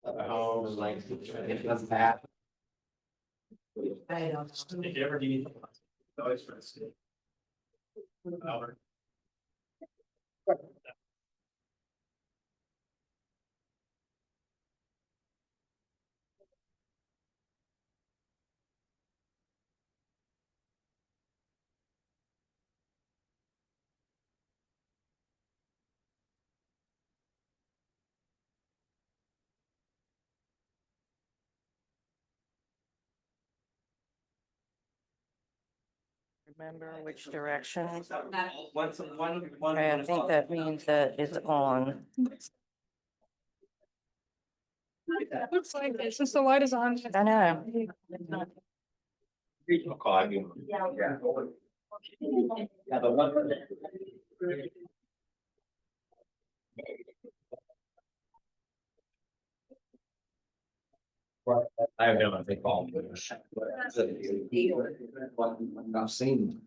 Like, it doesn't happen. I don't know. If you ever need. Always try to stay. Albert. Remember which direction. One. Okay, I think that means that it's on. Looks like it, since the light is on. I know. Regional call you. Yeah, but one. I have no idea. I've seen.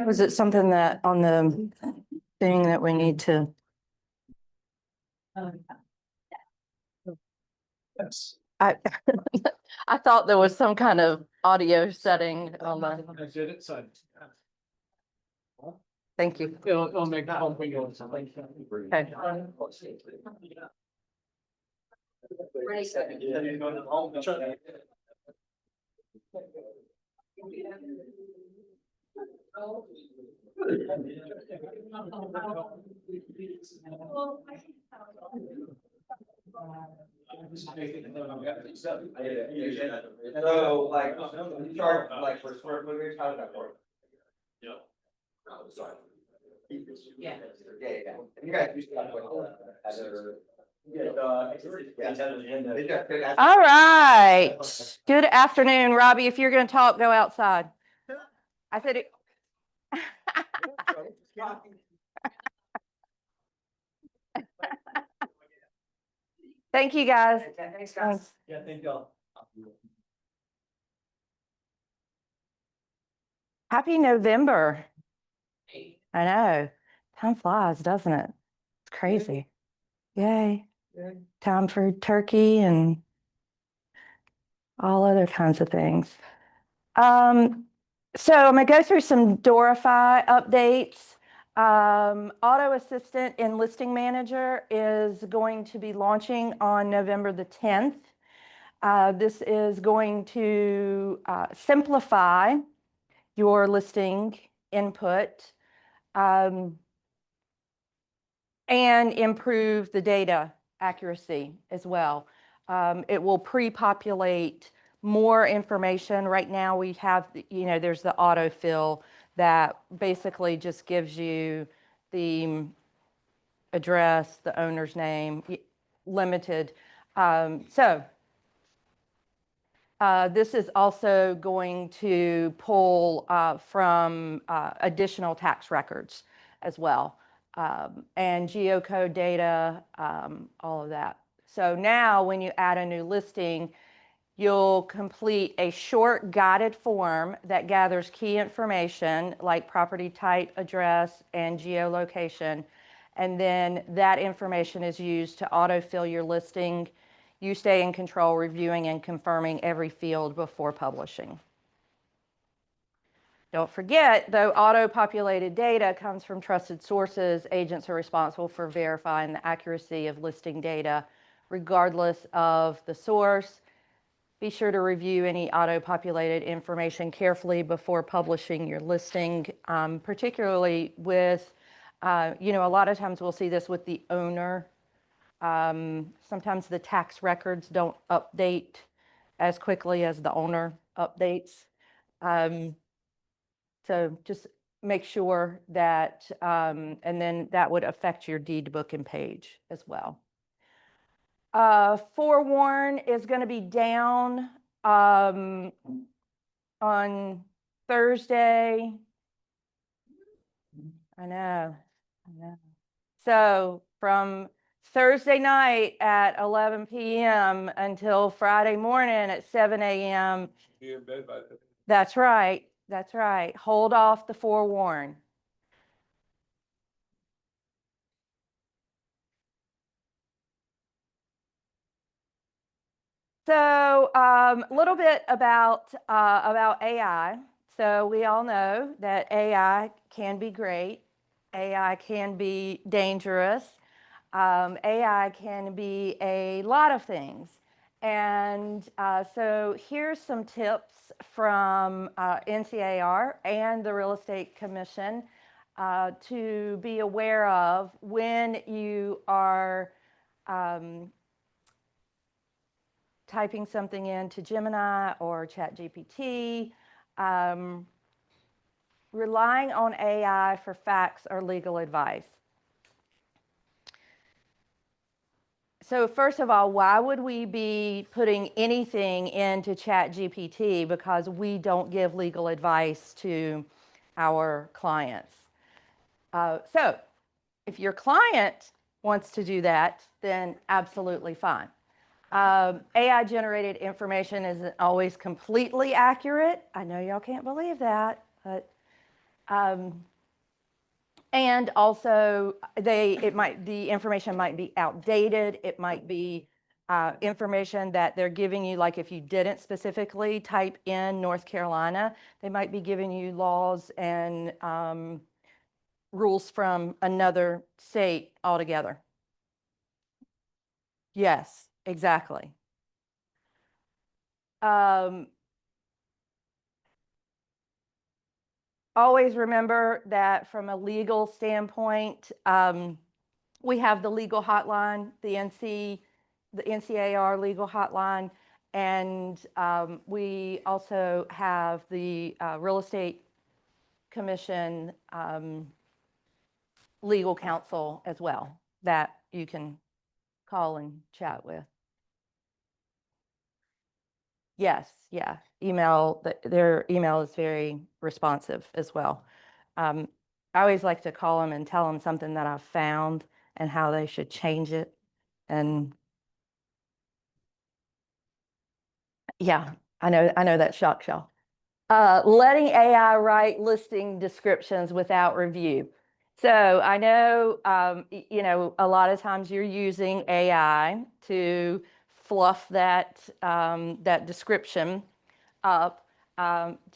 Was it something that on the thing that we need to? Yes. I I thought there was some kind of audio setting on the, I did it, so. thank you. It'll make the whole thing go. Okay. So like, start like for square footage, how does that work? Yeah. Oh, sorry. Yeah. Yeah. You guys used to have like. All right. Good afternoon, Robbie. If you're going to talk, go outside. I said it. Thank you, guys. Thanks, guys. Yeah, thank y'all. Happy November. I know. Time flies, doesn't it? It's crazy. Yay. Time for turkey and all other kinds of things. So I'm going to go through some Dorify updates. Auto Assistant in Listing Manager is going to be launching on November the 10th. This is going to simplify your listing input and improve the data accuracy as well. It will pre-populate more information. Right now we have, there's the autofill that basically just gives you the address, the owner's name, limited. This is also going to pull from additional tax records as well, and geocode data, all of that. So now when you add a new listing, you'll complete a short guided form that gathers key information like property type, address, and geolocation. And then that information is used to autofill your listing. You stay in control, reviewing and confirming every field before publishing. Don't forget, though auto-populated data comes from trusted sources, agents are responsible for verifying the accuracy of listing data regardless of the source. Be sure to review any auto-populated information carefully before publishing your listing, particularly with, a lot of times we'll see this with the owner. Sometimes the tax records don't update as quickly as the owner updates. So just make sure that, and then that would affect your deed book and page as well. Forewarn is going to be down on Thursday. I know. So from Thursday night at 11 p.m. until Friday morning at 7 a.m. Be in bed by then. That's right. That's right. Hold off the forewarn. So a little bit about AI. So we all know that AI can be great. AI can be dangerous. AI can be a lot of things. And so here's some tips from NCAR and the Real Estate Commission to be aware of when you are typing something into Gemini or ChatGPT, relying on AI for facts or legal advice. So first of all, why would we be putting anything into ChatGPT? Because we don't give legal advice to our clients. So if your client wants to do that, then absolutely fine. AI-generated information isn't always completely accurate. I know y'all can't believe that, but and also the information might be outdated. It might be information that they're giving you, like if you didn't specifically type in North Carolina, they might be giving you laws and rules from another state altogether. Yes, exactly. Always remember that from a legal standpoint, we have the legal hotline, the NCAR legal hotline, and we also have the Real Estate Commission legal counsel as well that you can call and chat with. Yes, yeah. Their email is very responsive as well. I always like to call them and tell them something that I've found and how they should change it. And yeah, I know that shocks y'all. Letting AI write listing descriptions without review. So I know, a lot of times you're using AI to fluff that description up,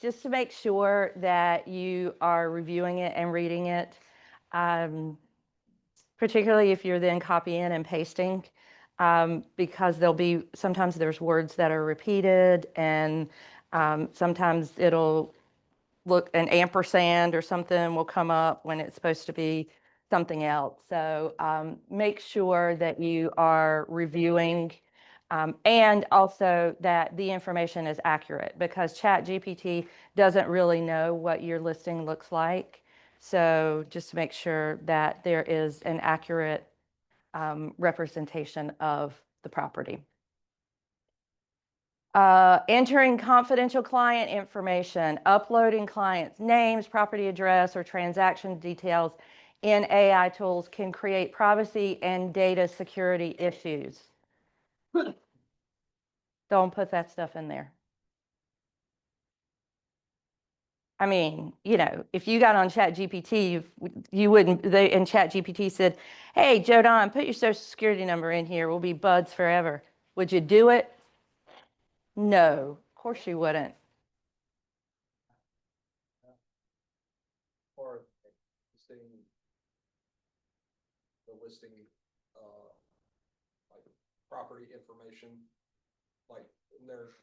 just to make sure that you are reviewing it and reading it, particularly if you're then copying and pasting, because sometimes there's words that are repeated, and sometimes it'll look, an ampersand or something will come up when it's supposed to be something else. So make sure that you are reviewing and also that the information is accurate, because ChatGPT doesn't really know what your listing looks like. So just to make sure that there is an accurate representation of the property. Entering confidential client information, uploading clients' names, property address, or transaction details in AI tools can create privacy and data security issues. Don't put that stuff in there. I mean, if you got on ChatGPT, you wouldn't, and ChatGPT said, hey, Joe Don, put your social security number in here. We'll be buds forever. Would you do it? No, of course you wouldn't. Or listing, like property information, like there's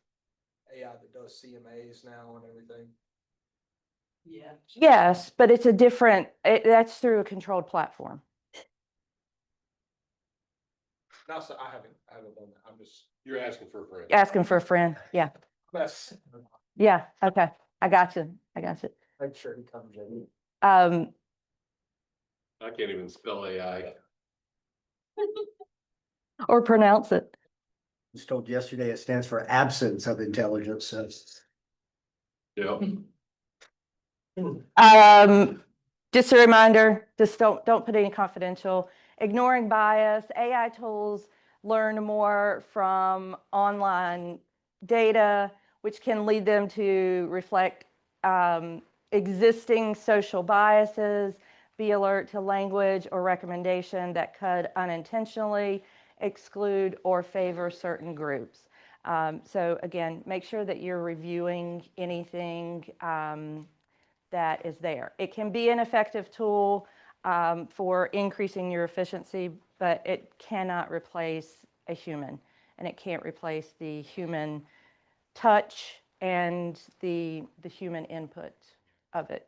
AI that does CMAs now and everything. Yeah. Yes, but it's that's through a controlled platform. No, so I haven't done that. You're asking for a friend. Asking for a friend. Yeah. That's, Yeah. Okay. I got you. make sure he comes in. Um, I can't even spell AI. or pronounce it. was told yesterday it stands for absence of intelligence. So Yeah. Just a reminder, just don't put any confidential. Ignoring bias. AI tools learn more from online data, which can lead them to reflect existing social biases. Be alert to language or recommendation that could unintentionally exclude or favor certain groups. So again, make sure that you're reviewing anything that is there. It can be an effective tool for increasing your efficiency, but it cannot replace a human, and it can't replace the human touch and the human input of it,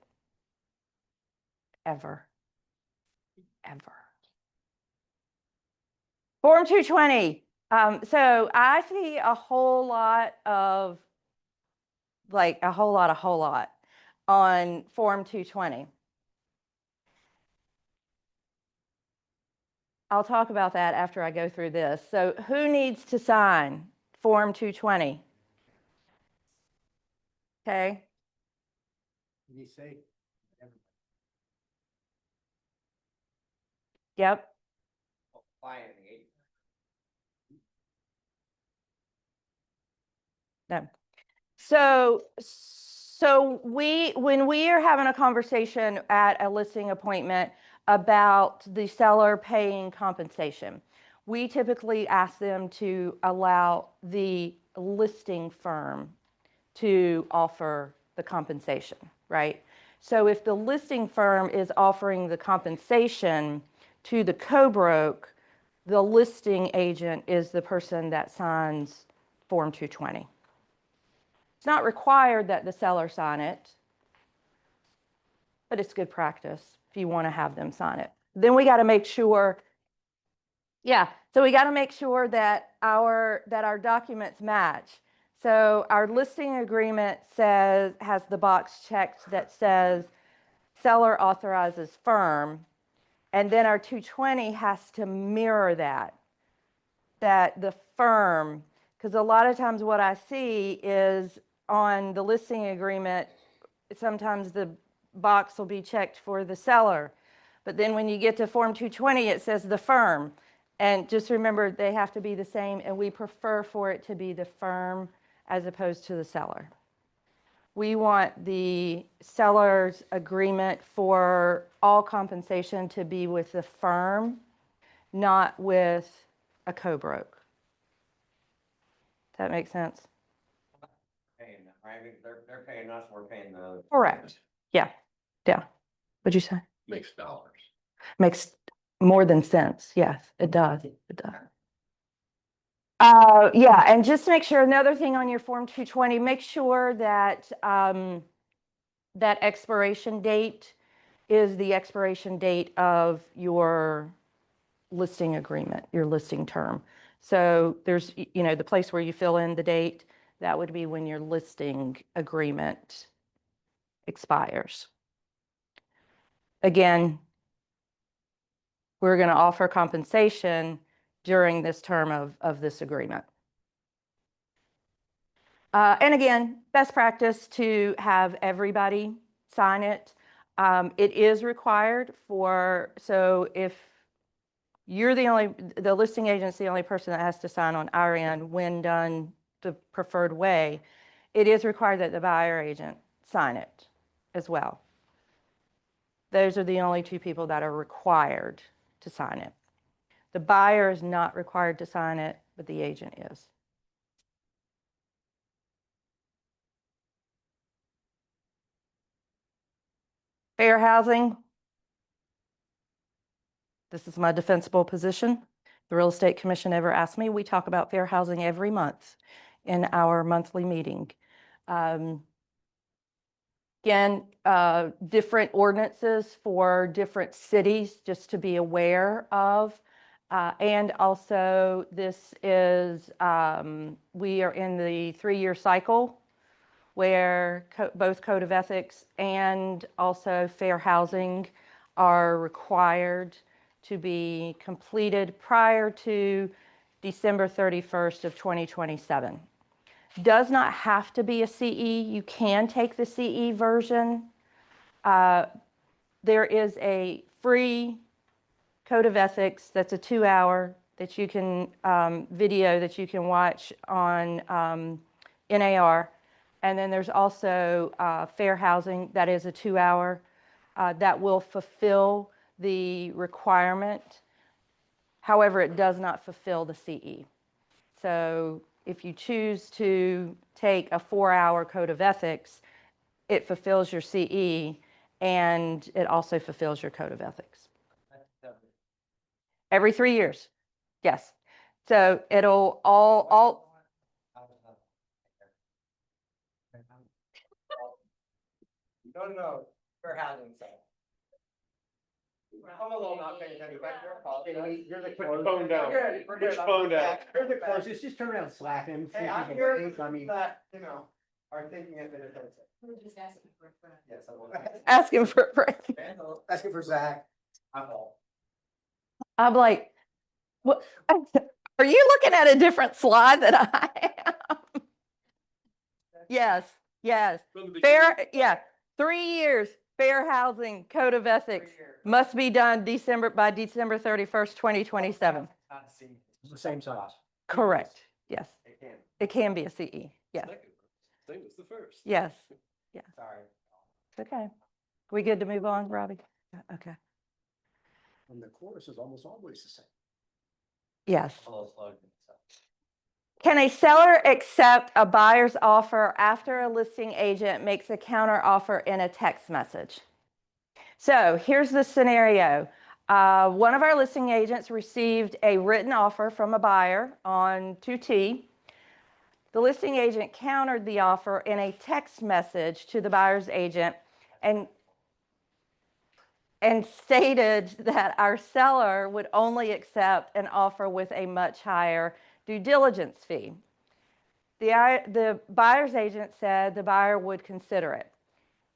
ever. Form 220. So I see a whole lot on Form 220. I'll talk about that after I go through this. So who needs to sign Form 220? Okay. You say. Yep. No. So when we are having a conversation at a listing appointment about the seller paying compensation, we typically ask them to allow the listing firm to offer the compensation, right? So if the listing firm is offering the compensation to the co-broke, the listing agent is the person that signs Form 220. It's not required that the seller sign it, but it's good practice if you want to have them sign it. Then we got to make sure, so we got to make sure that our documents match. So our listing agreement has the box checked that says seller authorizes firm, and then our 220 has to mirror that the firm, because a lot of times what I see is on the listing agreement, sometimes the box will be checked for the seller, but then when you get to Form 220, it says the firm. And just remember, they have to be the same, and we prefer for it to be the firm as opposed to the seller. We want the seller's agreement for all compensation to be with the firm, not with a co-broke. Does that make sense? Paying them, right? I mean, they're paying us, we're paying the. Correct. Yeah. What'd you say? Makes dollars. Makes more than sense. Yes, it does. It does. Yeah, and just make sure, another thing on your Form 220, make sure that that expiration date is the expiration date of your listing agreement, your listing term. So there's, the place where you fill in the date, that would be when your listing agreement expires. Again, we're going to offer compensation during this term of this agreement. And again, best practice to have everybody sign it. It is required so if you're the listing agent's the only person that has to sign on our end when done the preferred way, it is required that the buyer agent sign it as well. Those are the only two people that are required to sign it. The buyer is not required to sign it, but the agent is. Fair housing. This is my defensible position. The Real Estate Commission ever asked me, we talk about fair housing every month in our monthly meeting. Again, different ordinances for different cities, just to be aware of. And also, this is, we are in the 3-year cycle where both Code of Ethics and also fair housing are required to be completed prior to December 31st of 2027. Does not have to be a CE. You can take the CE version. There is a free Code of Ethics that's a 2-hour that you can video that you can watch on NAR. And then there's also fair housing that is a 2-hour that will fulfill the requirement. However, it does not fulfill the CE. So if you choose to take a 4-hour code of ethics, it fulfills your CE and it also fulfills your code of ethics. Every 3 years. Yes. So it'll all. No, fair housing, so. I'm a little not paying attention, but you're calling. You're the Put your phone down. We're good, we're Put your good. phone down. You're the closest, just turn around and slap him. Hey, I'm here that, you know, are thinking if it is. Yes, I will. Ask him for a friend. Asking for Zach. I'm like, what? Are you looking at a different slide that I am? Yes, yes. From the Fair, yeah, 3 years, fair housing, code of ethics must be done by December 31st, 2027. It's the same size. Correct, yes. It can, It can be a CE, yes, second, same as the first. yes. sorry. It's okay. We good to move on, Robbie? Okay, And the chorus is almost always the same. yes. A little slow. Can a seller accept a buyer's offer after a listing agent makes a counter offer in a text message? So here's the scenario. One of our listing agents received a written offer from a buyer on 2T. The listing agent countered the offer in a text message to the buyer's agent and stated that our seller would only accept an offer with a much higher due diligence fee. The buyer's agent said the buyer would consider it.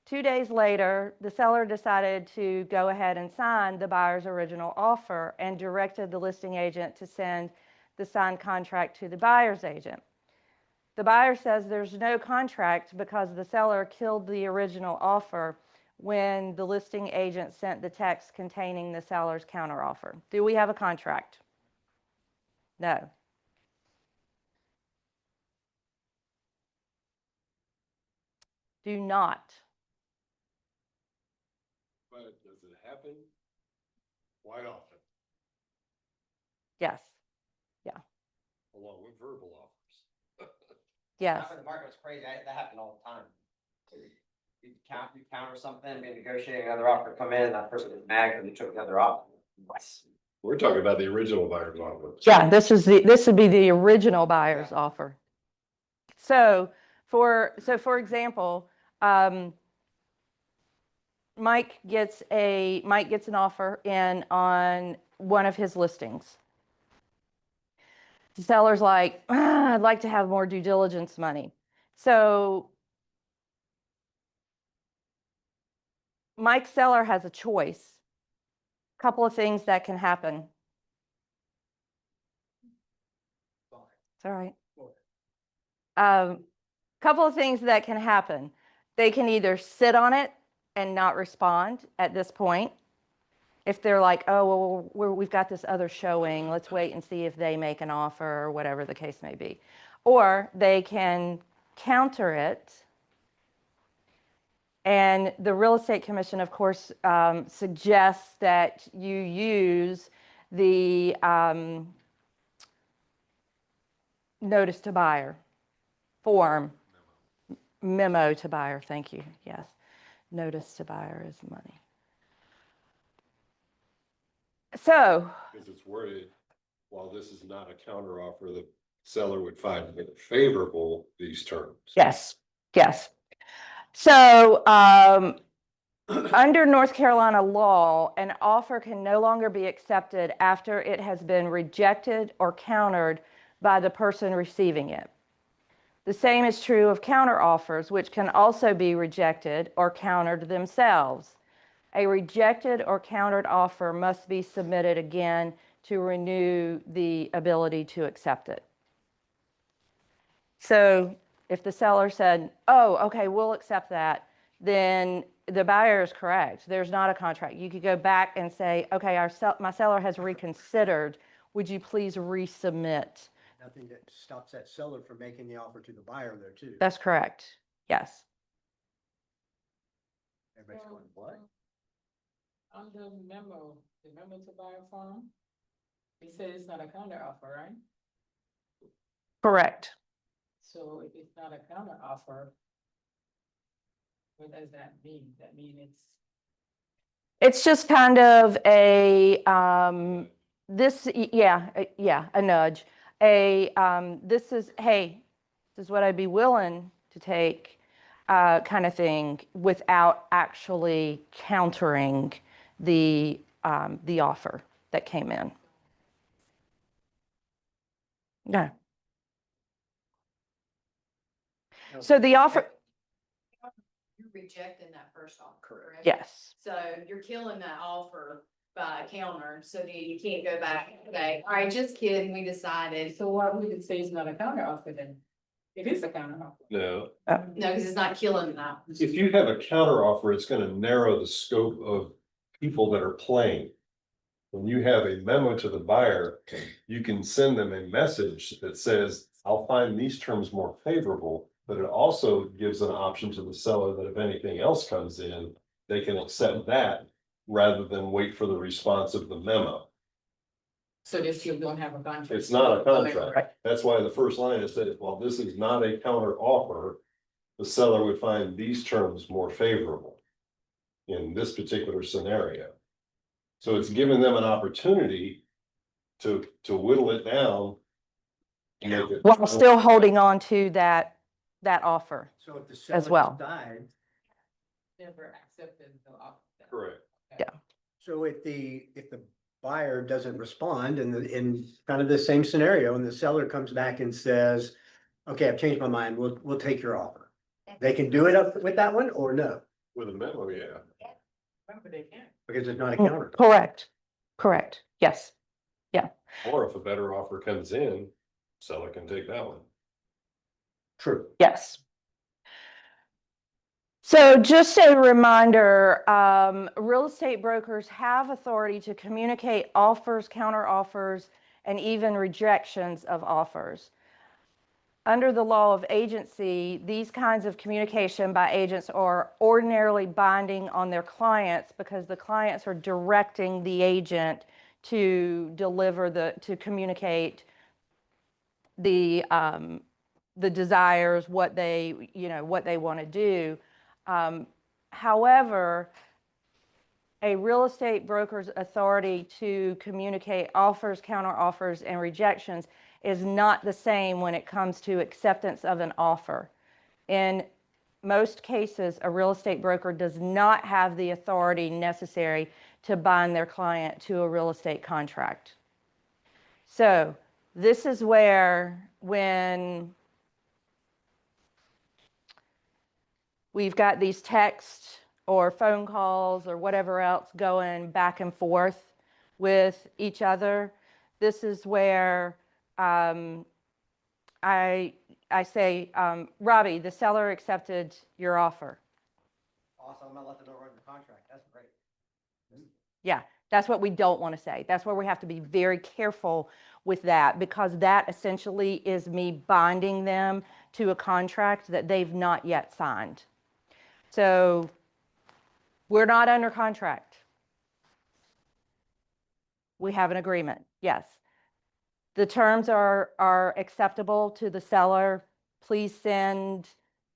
2 days later, the seller decided to go ahead and sign the buyer's original offer and directed the listing agent to send the signed contract to the buyer's agent. The buyer says there's no contract because the seller killed the original offer when the listing agent sent the text containing the seller's counteroffer. Do we have a contract? No. Do not. But does it happen? Quite often, Yes. along with verbal offers. Yes. The market was crazy, that happened all the time. You counter something, be negotiating another offer, come in, that person is mad because you took the other offer. We're talking about the original buyer's offer. Yeah, this would be the original buyer's offer. So for example, Mike gets an offer in on one of his listings. The seller's like, I'd like to have more due diligence money. So Mike's seller has a choice. Couple of things that can happen. It's all right. Couple of things that can happen. They can either sit on it and not respond at this point. If they're like, oh, well, we've got this other showing, let's wait and see if they make an offer or whatever the case may be. Or they can counter it. And the Real Estate Commission, of course, suggests that you use the notice to buyer form, memo to buyer, thank you, yes. Notice to buyer is money. So. Because it's worded, while this is not a counteroffer, the seller would find it favorable these terms. Yes, yes. So under North Carolina law, an offer can no longer be accepted after it has been rejected or countered by the person receiving it. The same is true of counteroffers, which can also be rejected or countered themselves. A rejected or countered offer must be submitted again to renew the ability to accept it. So if the seller said, oh, okay, we'll accept that, then the buyer is correct. There's not a contract. You could go back and say, okay, my seller has reconsidered. Would you please resubmit? Nothing that stops that seller from making the offer to the buyer there too. That's correct. Yes. Everybody's going, what? On the memo to buyer form, it says it's not a counter offer, right? Correct. So if it's not a counter offer, what does that mean? That mean It's just kind of a, a nudge. This is, hey, this is what I'd be willing to take, kind of thing, without actually countering the offer that came in. Yeah. So the offer, You're rejecting that first offer, correct? yes. So you're killing that offer by a counter, so then you can't go back and say, all right, just kidding, we decided. so why we could say it's not a counter offer then? It is a counter offer. No, No, because it's not killing that. if you have a counter offer, it's gonna narrow the scope of people that are playing. When you have a memo to the buyer, you can send them a message that says, I'll find these terms more favorable. But it also gives an option to the seller that if anything else comes in, they can accept that rather than wait for the response of the memo. So they still don't have a contract. It's not a Right. contract. That's why the first line is that, while this is not a counter offer, the seller would find these terms more favorable in this particular scenario. So it's giving them an opportunity to whittle it down. and make it- While still holding on to that offer. So if the As seller well. died, Never accepted the offer. Correct. so if the buyer doesn't respond in kind of the same scenario, and the seller comes back and says, okay, I've changed my mind, we'll take your offer. They can do it up with that one or no, With a memo, yeah. Remember, they can't. because it's not a counter. Correct, yes. Or if a better offer comes in, seller can take that one. True. Yes. So just a reminder, real estate brokers have authority to communicate offers, counter offers, and even rejections of offers. Under the law of agency, these kinds of communication by agents are ordinarily binding on their clients because the clients are directing the agent to to communicate the desires, what they want to do. However, a real estate broker's authority to communicate offers, counter offers, and rejections is not the same when it comes to acceptance of an offer. In most cases, a real estate broker does not have the authority necessary to bind their client to a real estate contract. So this is where, when we've got these texts or phone calls or whatever else going back and forth with each other, this is where I say, Robbie, the seller accepted your offer. Also, I'm gonna let the door under contract. That's great. Yeah, that's what we don't want to say. That's where we have to be very careful with that, because that essentially is me binding them to a contract that they've not yet signed. So we're not under contract. We have an agreement, yes. The terms are acceptable to the seller. Please send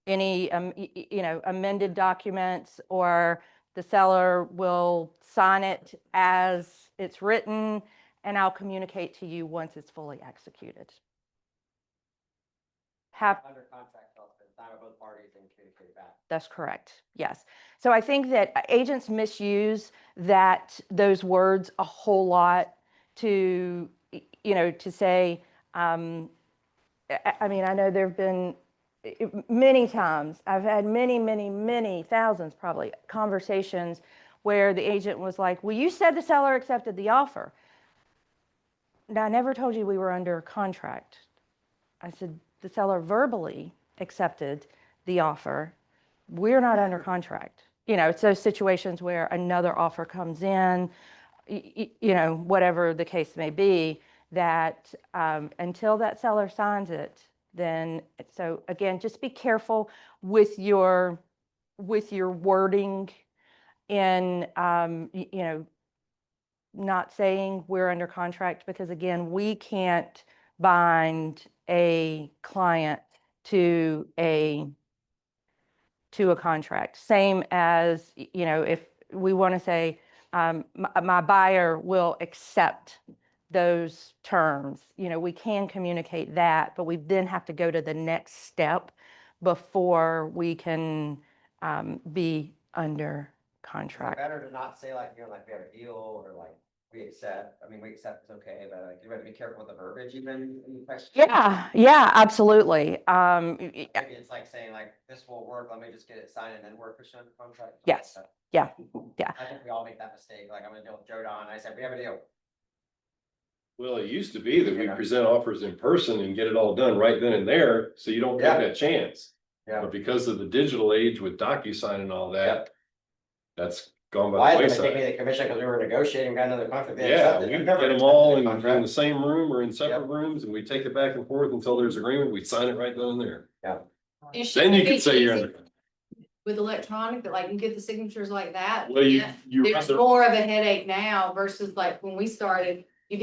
any, amended documents, or the seller will sign it as it's written, and I'll communicate to you once it's fully executed. Under contract, so it's been signed by both parties and communicated back. That's correct, yes. So I think that agents misuse those words a whole lot to, to say, I mean, I know there've been many times, I've had many thousands probably conversations where the agent was like, well, you said the seller accepted the offer. Now, I never told you we were under contract. I said, the seller verbally accepted the offer. We're not under contract. It's those situations where another offer comes in, whatever the case may be, that until that seller signs it, then, so again, just be careful with your wording in, not saying we're under contract, because again, we can't bind a client to a contract. Same as, if we want to say, my buyer will accept those terms, we can communicate that, but we then have to go to the next step before we can be under contract. Better to not say like, like we have a deal or like we accept, I mean, we accept is okay, but like you have to be careful with the verbiage even. in the text. Yeah, absolutely. Maybe it's like saying like, this will work, let me just get it signed and then work for the contract. Yes. Yeah. I think we all make that mistake, like I'm gonna deal with Joe Don, I said, we have a deal. Well, it used to be that we present offers in person and get it all done right then and there, so you don't Yeah. take that chance. Yeah. But because of the digital age with DocuSign and all that, that's gone by Why the is it gonna take me wayside. the commission, because we were negotiating, got another contract. They Yeah, accepted. we I've get never them accepted all a in contract. the same room or in separate Yep. rooms, and we take it back and forth until there's agreement, we sign it right then and there. It should Then you be can say you're easy under. with electronic, that like you get the signatures like that. Well, Yeah. you There's more of a headache now versus like when we started, you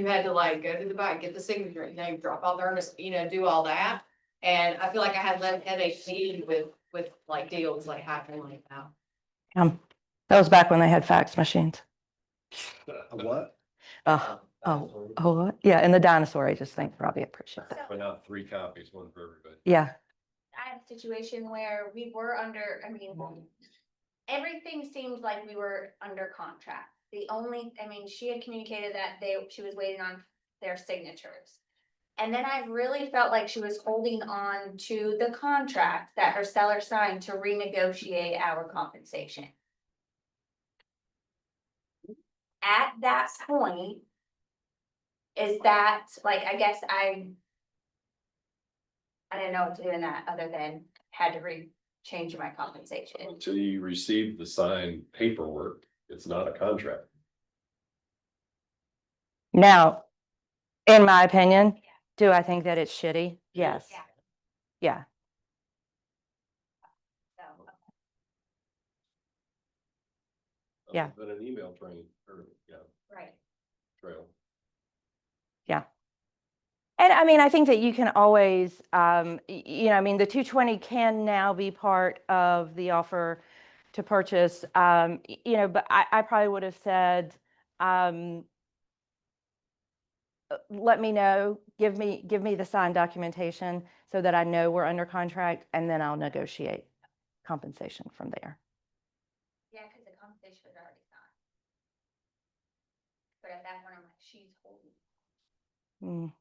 had to like go to the bank, get the signature, you drop off the earnest, do all that. And I feel like I had less headache dealing with like deals like happening like that. That was back when they had fax machines. A what? Oh, what? Yeah, in the dinosaur ages, thing, probably appreciate that. Put out 3 copies, one for everybody. Yeah, I had a situation where we were under, everything seemed like we were under contract. She had communicated that she was waiting on their signatures. And then I really felt like she was holding on to the contract that her seller signed to renegotiate our compensation. At that point, is that, I guess I didn't know what to do in that other than had to change my compensation. Until you receive the signed paperwork, it's not a contract. now, in my opinion, do I think that it's shitty? Yes. Yeah. Yeah, So, Yeah. Than an email train or, right. trail. and I think that you can always, the 220 can now be part of the offer to purchase, but I probably would have said, let me know, give me the signed documentation so that I know we're under contract, and then I'll negotiate compensation from there. Yeah, because the compensation was already signed. But at that point, I'm like, she's holding. Mm,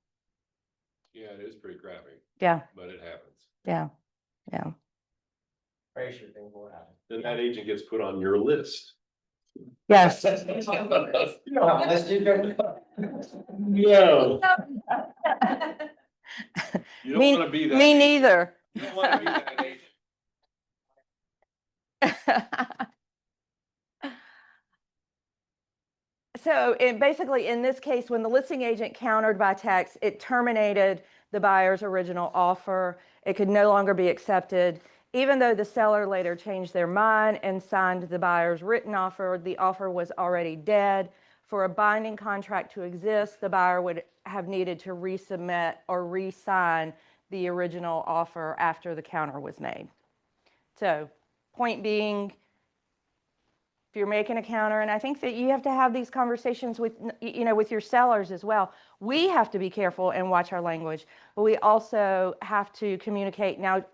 Yeah, it is pretty crappy, yeah, but it happens. yeah. Pretty sure things will happen. Then that agent gets put on your list. Yes. You don't have a list, you do. No, you Me- don't wanna be that. Me agent. neither. You don't wanna be that agent. So basically, in this case, when the listing agent countered by text, it terminated the buyer's original offer. It could no longer be accepted. Even though the seller later changed their mind and signed the buyer's written offer, the offer was already dead. For a binding contract to exist, the buyer would have needed to resubmit or re-sign the original offer after the counter was made. So, point being, if you're making a counter, and I think that you have to have these conversations with, with your sellers as well. We have to be careful and watch our language, but we also have to communicate. Now,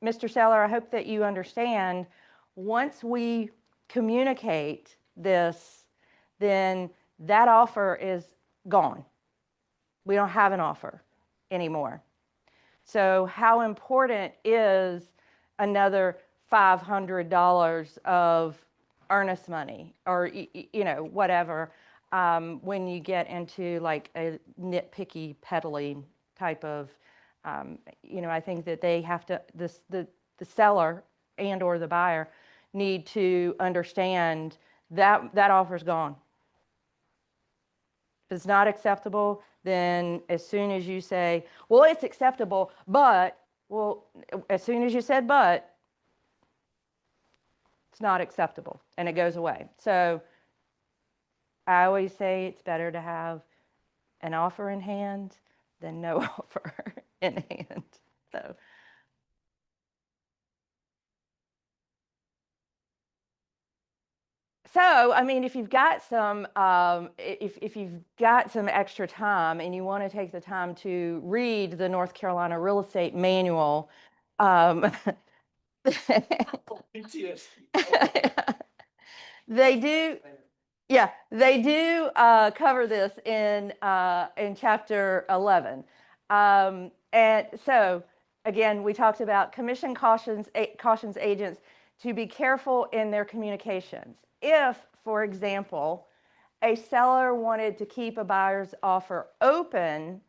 Mr. Seller, I hope that you understand, once we communicate this, then that offer is gone. We don't have an offer anymore. So how important is another $500 of earnest money or, whatever, when you get into like a nitpicky peddling type of, I think that they have to, the seller and or the buyer need to understand that that offer's gone. If it's not acceptable, then as soon as you say, well, it's acceptable, but, well, as soon as you said but, it's not acceptable and it goes away. So I always say it's better to have an offer in hand than no offer in hand. So. So, I mean, if you've got some, if you've got some extra time and you want to take the time to read the North Carolina Real Estate Manual, they do, yeah, they do cover this in chapter 11. And so, again, we talked about commission cautions agents to be careful in their communications. If, for example, a seller wanted to keep a buyer's offer open,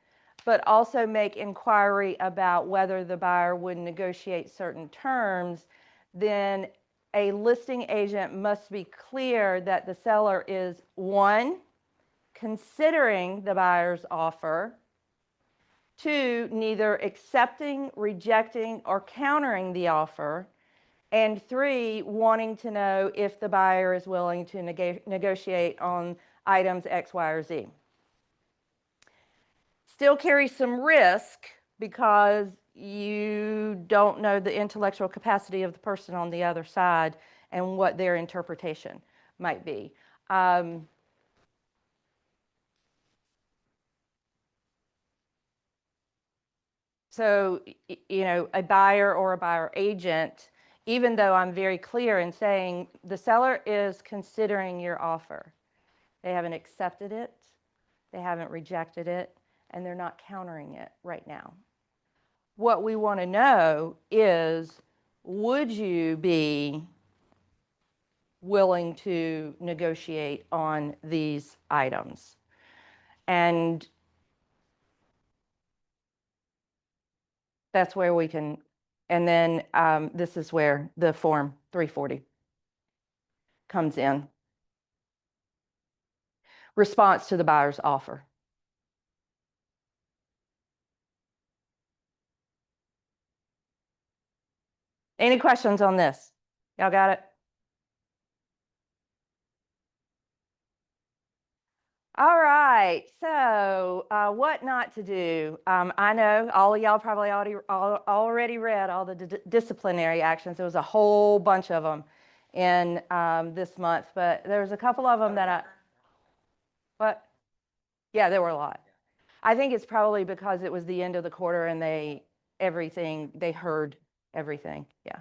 but also make inquiry about whether the buyer would negotiate certain terms, then a listing agent must be clear that the seller is, one, considering the buyer's offer, two, neither accepting, rejecting, or countering the offer, and three, wanting to know if the buyer is willing to negotiate on items X, Y, or Z. Still carries some risk because you don't know the intellectual capacity of the person on the other side and what their interpretation might be. So, you know, a buyer or a buyer agent, even though I'm very clear in saying the seller is considering your offer, they haven't accepted it, they haven't rejected it, and they're not countering it right now. What we want to know is, would you be willing to negotiate on these items? And that's where we can, and then this is where the Form 340 comes in. Response to the buyer's offer. Any questions on this? Y'all got it? All right, so what not to do. I know all of y'all probably already read all the disciplinary actions. There was a whole bunch of them in this month, but there's a couple of them that what? Yeah, there were a lot. I think it's probably because it was the end of the quarter and they heard everything, yeah.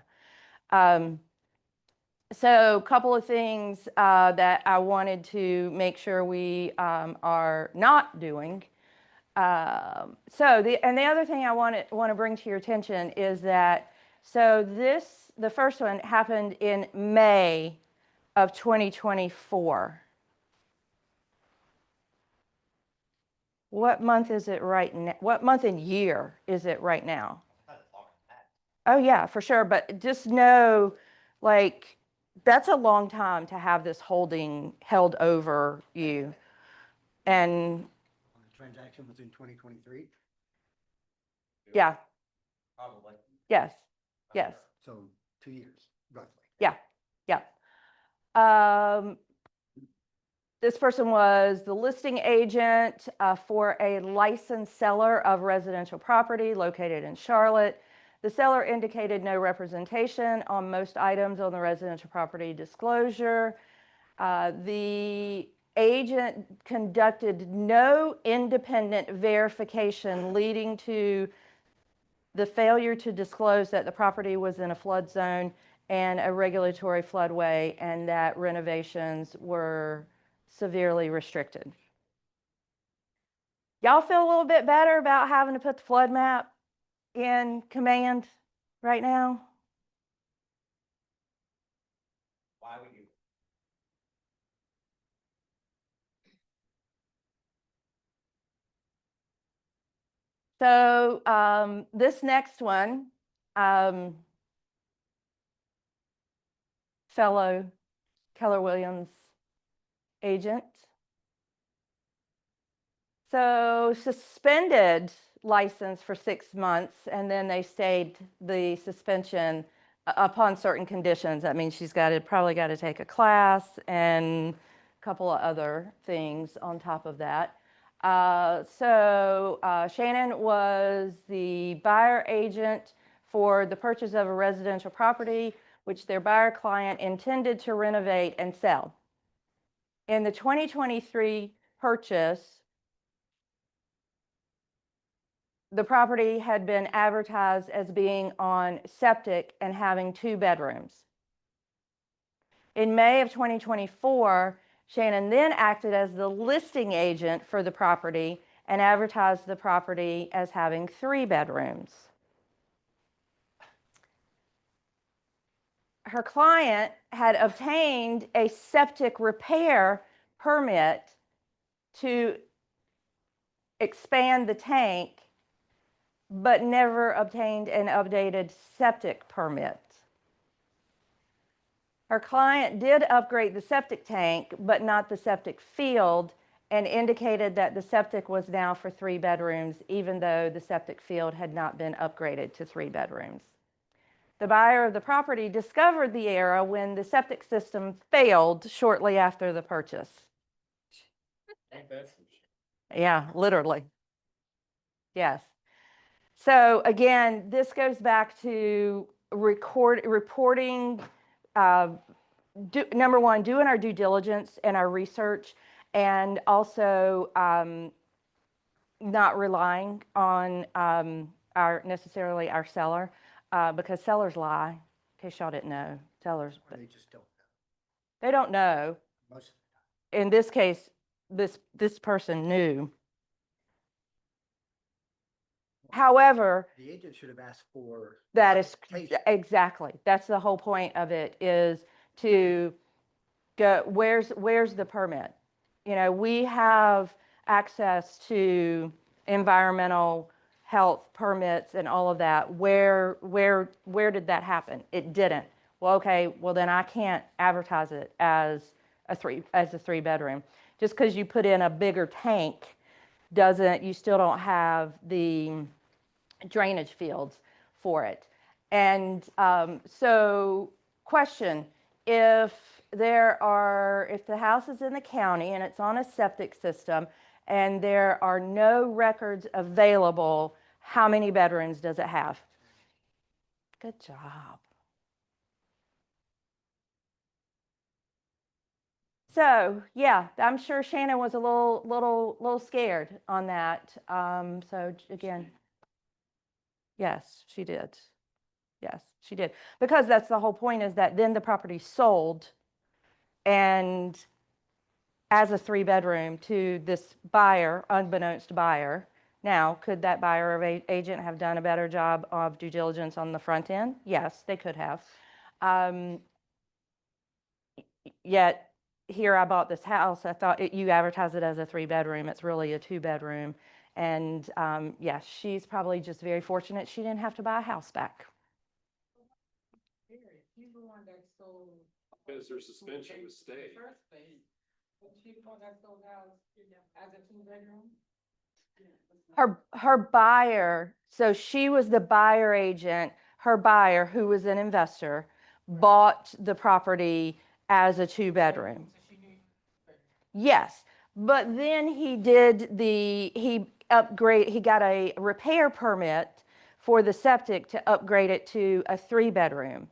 So a couple of things that I wanted to make sure we are not doing. The other thing I want to bring to your attention is that, the first one happened in May of 2024. What month is it right now? What month and year is it right now? Oh yeah, for sure. But just know, like, that's a long time to have this held over you. And The transaction was in 2023, yeah, Probably. yes, yes, so 2 years, roughly. yeah. This person was the listing agent for a licensed seller of residential property located in Charlotte. The seller indicated no representation on most items on the residential property disclosure. The agent conducted no independent verification, leading to the failure to disclose that the property was in a flood zone and a regulatory floodway, and that renovations were severely restricted. Y'all feel a little bit better about having to put the flood map in command right now? Why would you? So this next one, fellow Keller Williams agent. So suspended license for 6 months, and then they stayed the suspension upon certain conditions. That means she's probably got to take a class and a couple of other things on top of that. Shannon was the buyer agent for the purchase of a residential property, which their buyer client intended to renovate and sell. In the 2023 purchase, the property had been advertised as being on septic and having 2 bedrooms. In May of 2024, Shannon then acted as the listing agent for the property and advertised the property as having 3 bedrooms. Her client had obtained a septic repair permit to expand the tank, but never obtained an updated septic permit. Her client did upgrade the septic tank, but not the septic field, and indicated that the septic was now for 3 bedrooms, even though the septic field had not been upgraded to 3 bedrooms. The buyer of the property discovered the error when the septic system failed shortly after the purchase. Yeah, literally. Yes. So again, this goes back to reporting, number one, doing our due diligence and our research, and also not relying on necessarily our seller, because sellers lie. In case y'all didn't know, sellers, Or they just don't know. they don't know. Most of In this case, this person knew. However, the agent should have asked for. that is clarification. exactly, that's the whole point of it, is to go, where's the permit? You know, we have access to environmental health permits and all of that. Where did that happen? It didn't. Well, okay, well then I can't advertise it as a 3 bedroom. Just because you put in a bigger tank doesn't, you still don't have the drainage fields for it. And so question, if the house is in the county and it's on a septic system and there are no records available, how many bedrooms does it have? Good job. So yeah, I'm sure Shannon was a little scared on that. So again, yes, she did. Yes, she did. Because that's the whole point, is that then the property sold and as a 3 bedroom to this buyer, unbeknownst buyer. Now, could that buyer or agent have done a better job of due diligence on the front end? Yes, they could have. Yet here I bought this house. I thought you advertise it as a 3 bedroom. It's really a 2 bedroom. And yeah, she's probably just very fortunate she didn't have to buy a house back. She's the one that sold. Because their suspension was stayed. First place, but she the one that sold house as a 2 bedroom. Her buyer, so she was the buyer agent. Her buyer, who was an investor, bought the property as a 2 bedroom. Yes, but then he got a repair permit for the septic to upgrade it to a 3 bedroom.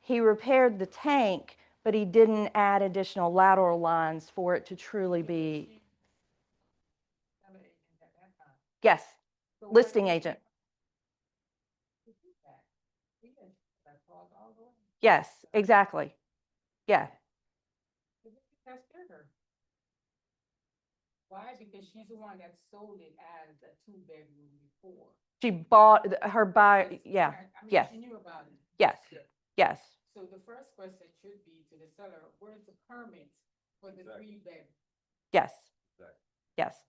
He repaired the tank, but he didn't add additional lateral lines for it to truly be. Yes, listing agent. Yes, exactly. Yeah. Why? Because she's the one that sold it as a 2 bedroom before. She bought her buyer. Yeah. I mean, Yes. she knew about it. Yes. Yes. So the first question should be to the seller, where's the permit for the 3 bedroom? Yes. Exactly. Yes.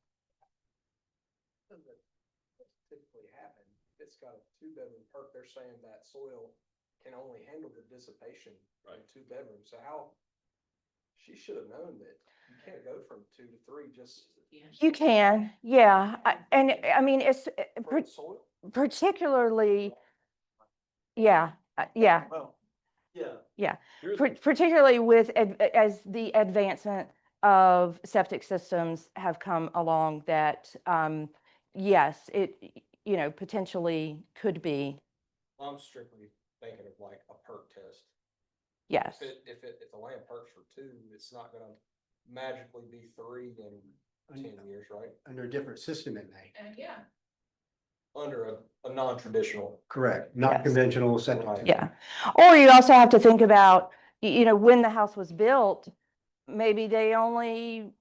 Typically happen, it's got a 2 bedroom perk, they're saying that soil can only handle the dissipation in 2 bedrooms, so how? She should have known that you can't go from 2 to 3 just. You can. Yeah. I mean, it's For the soil? particularly. Yeah. Yeah. Well, yeah. Yeah. Here's- Particularly with as the advancement of septic systems have come along that, yes, it, potentially could be, I'm strictly thinking of like a perk test. yes. If the land perks for 2, it's not gonna magically be 3 in 10 years, right? Under a different system it may. Yeah. Under a non-traditional. Correct, not Yes. conventional septic. Right. system. Yeah. Or you also have to think about, when the house was built, maybe they only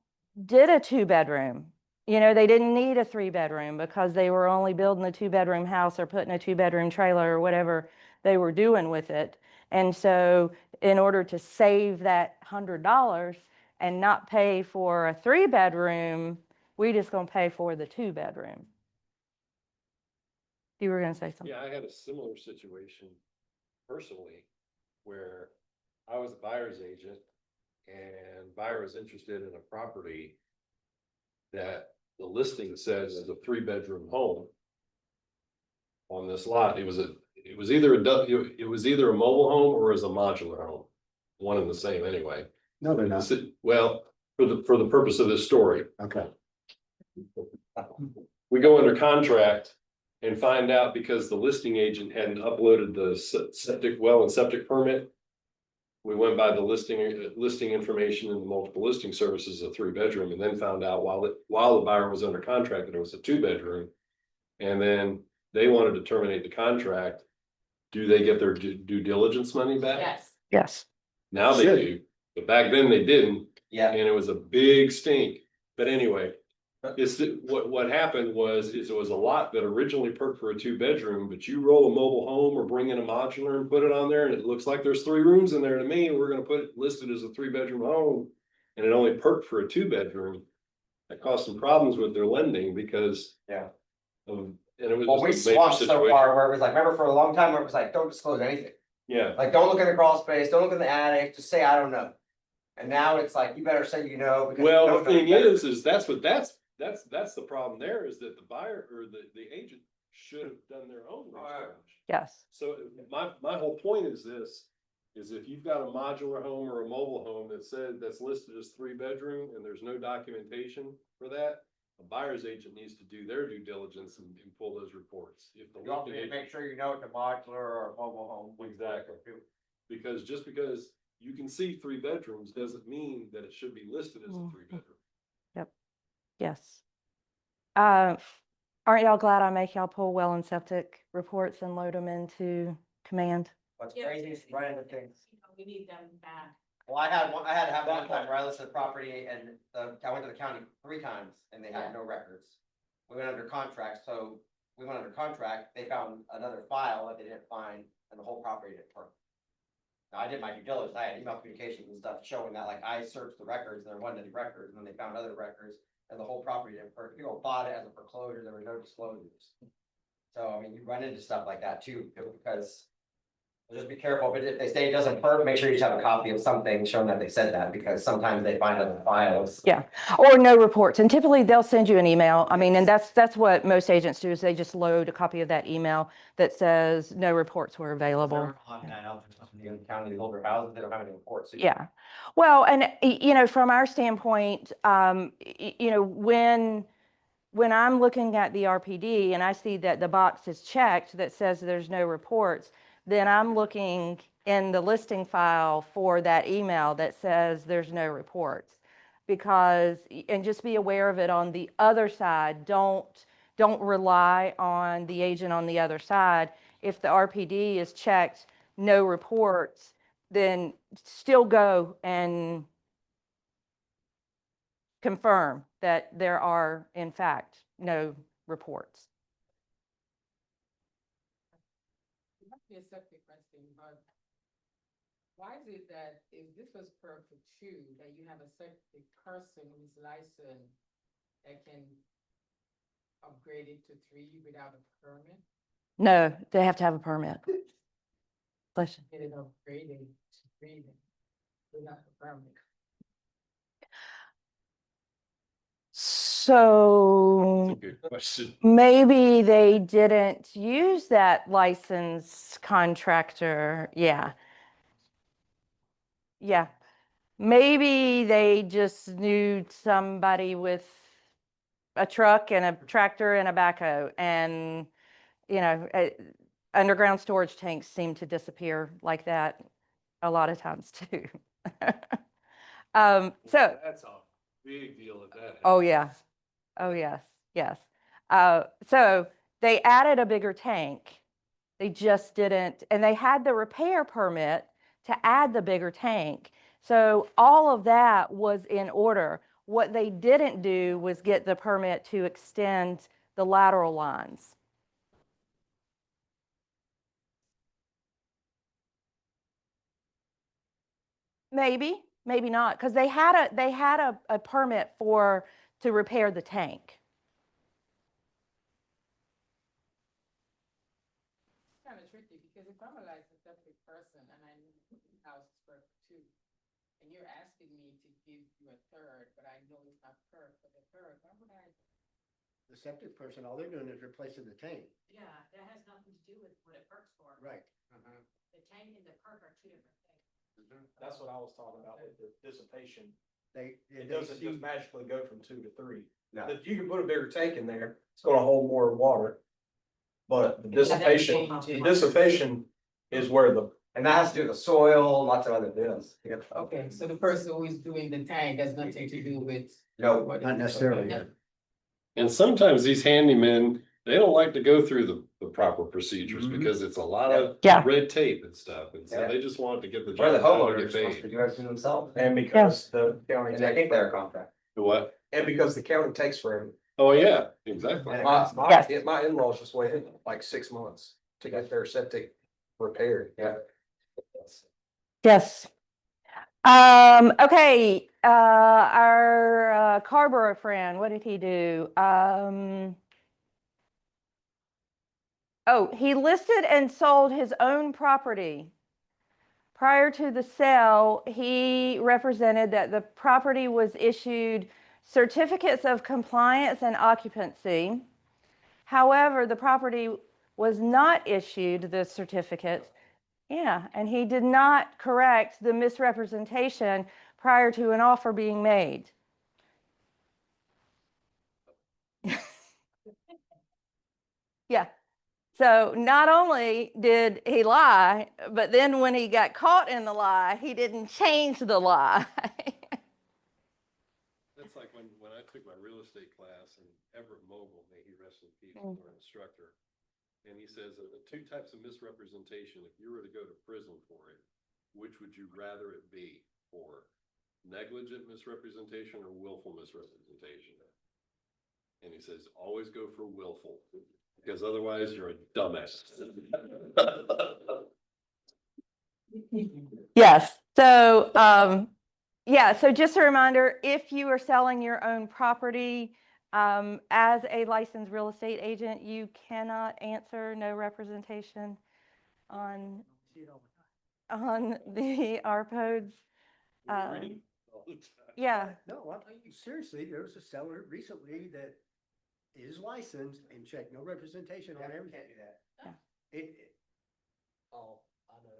did a 2-bedroom. They didn't need a 3-bedroom because they were only building a 2-bedroom house or putting a 2-bedroom trailer or whatever they were doing with it. And so in order to save that $100 and not pay for a 3-bedroom, we just gonna pay for the 2-bedroom. You were gonna say something? Yeah, I had a similar situation personally where I was a buyer's agent and buyer was interested in a property that the listing says is a 3-bedroom home on this lot. It was either a mobile home or as a modular home, one and the same anyway. No, they're not. Well, for the purpose of this story, Okay. we go under contract and find out because the listing agent hadn't uploaded the septic well and septic permit. We went by the listing information in the multiple listing services, a 3-bedroom, and then found out while the buyer was under contract that it was a 2-bedroom. And then they wanted to terminate the contract. Do they get their due diligence money back? Yes. Yes. Now they Should. do, but back then they didn't. Yeah. And it was a big stink. But anyway, what happened was, it was a lot that originally perked for a 2-bedroom, but you roll a mobile home or bring in a modular and put it on there, and it looks like there's 3 rooms in there to me, and we're gonna put it listed as a 3-bedroom home. And it only perked for a 2-bedroom. That caused some problems with their lending because. Yeah. And it was. Well, we just a major swapped so situation. far where it was like, remember for a long time where it was like, don't disclose anything. Yeah, Like, don't look in the crawl space, don't look in the attic, just say, I don't know. And now it's like, you better say you know. Because well, you the don't know thing better. is that's the problem there, is that the buyer or the agent should have done their own research. Yes. So my whole point is this, is if you've got a modular home or a mobile home that's listed as 3-bedroom and there's no documentation for that, a buyer's agent needs to do their due diligence and pull those reports. If the You also listing need to agent- make sure you know it's a modular or a mobile home. Exactly. Because just because you can see 3 bedrooms doesn't mean that it should be listed as a 3-bedroom. Yes. Aren't y'all glad I make y'all pull well and septic reports and load them into command? What's crazy is running the things. We need them back. Well, I had to have one time where I listed the property and I went to the county 3 times and they had no records. We went under contract, so we went under contract, they found another file that they didn't find and the whole property didn't perk. Now, I did my due diligence, I had email communications and stuff showing that, like, I searched the records and there wasn't any records, and then they found other records and the whole property didn't perk. People bought it as a foreclosure, there were no disclosures. So, I mean, you run into stuff like that too, because just be careful, but if they say it doesn't perk, make sure you just have a copy of something showing that they said that, because sometimes they find other files. Yeah, or no reports. And typically they'll send you an email. I mean, and that's what most agents do, is they just load a copy of that email that says no reports were available. On that, out there, in the county, the older houses, they don't have any reports. Yeah. Well, and from our standpoint, when I'm looking at the RPD and I see that the box is checked that says there's no reports, then I'm looking in the listing file for that email that says there's no reports. Because, and just be aware of it on the other side, don't rely on the agent on the other side. If the RPD is checked, no reports, then still go and confirm that there are, in fact, no reports. It might be a septic question, but why is it that if this was per for 2, that you have a septic person who's licensed that can upgrade it to 3 without a permit? No, they have to have a permit. Bless you. Get it upgraded to 3 without a permit. So That's a good question. maybe they didn't use that licensed contractor. Yeah. Yeah. Maybe they just knew somebody with a truck and a tractor and a backhoe and, underground storage tanks seem to disappear like that a lot of times too. So, That's a big deal if that. oh, yeah. Oh, yes, yes. So they added a bigger tank. They just didn't, and they had the repair permit to add the bigger tank. So all of that was in order. What they didn't do was get the permit to extend the lateral lines. Maybe, maybe not, because they had a permit to repair the tank. Kind of tricky, because if I'm a licensed septic person and I know the house is for two, and you're asking me to give you a third, but I know it's not per for the third, why would I? The septic person, all they're doing is replacing the tank. Yeah, that has nothing to do with what it perks for. Right. The tank and the perk are two different things. That's what I was talking about with the dissipation. They, It they doesn't see, just magically go from 2 to 3. No. That you can put a bigger tank in there, it's gonna hold more water. But the dissipation is where the, And that has to do with the soil, lots of other deals. to get- Okay, so the person who is doing the tank has nothing to do with. No, what not it is. necessarily. Okay. And sometimes these handymen, they don't like to go through the proper procedures Mhm. because it's a lot of Yeah. red tape and stuff. And so Yeah. they just want to get the or job the done and homeowner get is supposed to paid. do everything themselves. and because the county And they takes think they're a forever. contract. The what? And because the county takes forever. Oh, yeah, exactly. My in-laws just waited like 6 months to get their septic repaired. Yeah. Yes. Okay, our Carborough friend, what did he do? Oh, he listed and sold his own property. Prior to the sale, he represented that the property was issued certificates of compliance and occupancy. However, the property was not issued the certificates. Yeah, and he did not correct the misrepresentation prior to an offer being made. Yeah. So not only did he lie, but then when he got caught in the lie, he didn't change the lie. That's like when I took my real estate class and Everett Mogul, may he rest in peace, Mm. our instructor. And he says that the 2 types of misrepresentation, if you were to go to prison for it, which would you rather it be for? Negligent misrepresentation or willful misrepresentation? And he says, always go for willful, because otherwise you're a dumbass. Yes. So, so just a reminder, if you are selling your own property, as a licensed real estate agent, you cannot answer no representation on the RPODs. Yeah. no, seriously, there was a seller recently that is licensed and checked, no representation on everything. Yeah. Oh, I know.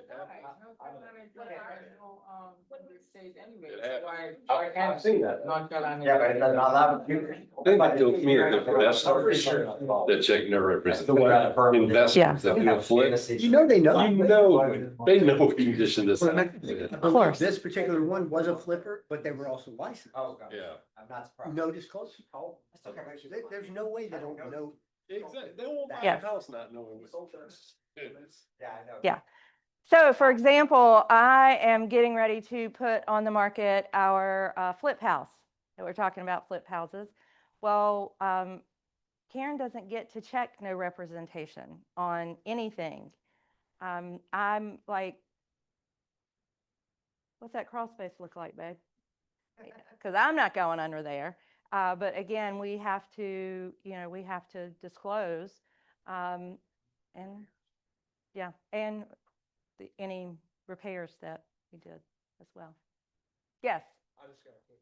Right, North Carolina is not the state anyway, It so happened. why? I've seen that. North Carolina. Yeah, but it doesn't allow you. They told me that the investors that check no representation, investors that do a flip, You know they know. they know what condition this. Of course. This particular one was a flipper, but they were also licensed. Oh, God. Yeah, I'm not surprised. No disclosure. That's okay. There's no way they don't know. exactly. They won't buy a Yes. house not knowing what. Yeah, I know. Yeah. So for example, I am getting ready to put on the market our flip house that we're talking about, flip houses. Well, Karen doesn't get to check no representation on anything. I'm like, what's that crawl space look like, babe? Because I'm not going under there. But again, we have to disclose. And yeah, and any repairs that we did as well. Yes. I just got a quick.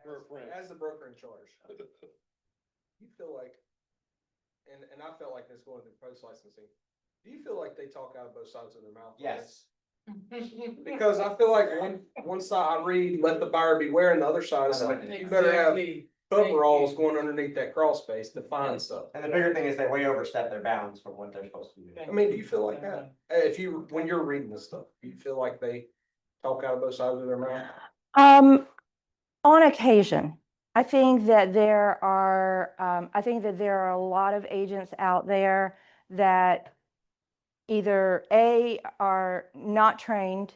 For a friend. As the broker in charge, you feel like, and I felt like this going through post licensing, do you feel like they talk out of both sides of their mouth? Yes. Because I feel like one side I read, let the buyer beware, and the other side is like, you better have Exactly. coveralls going underneath that crawl space to find stuff. And the bigger thing is they way overstep their bounds from what they're supposed to be doing. I mean, do you feel like that? If you, when you're reading this stuff, do you feel like they talk out of both sides of their mouth? On occasion, I think that there are a lot of agents out there that either A, are not trained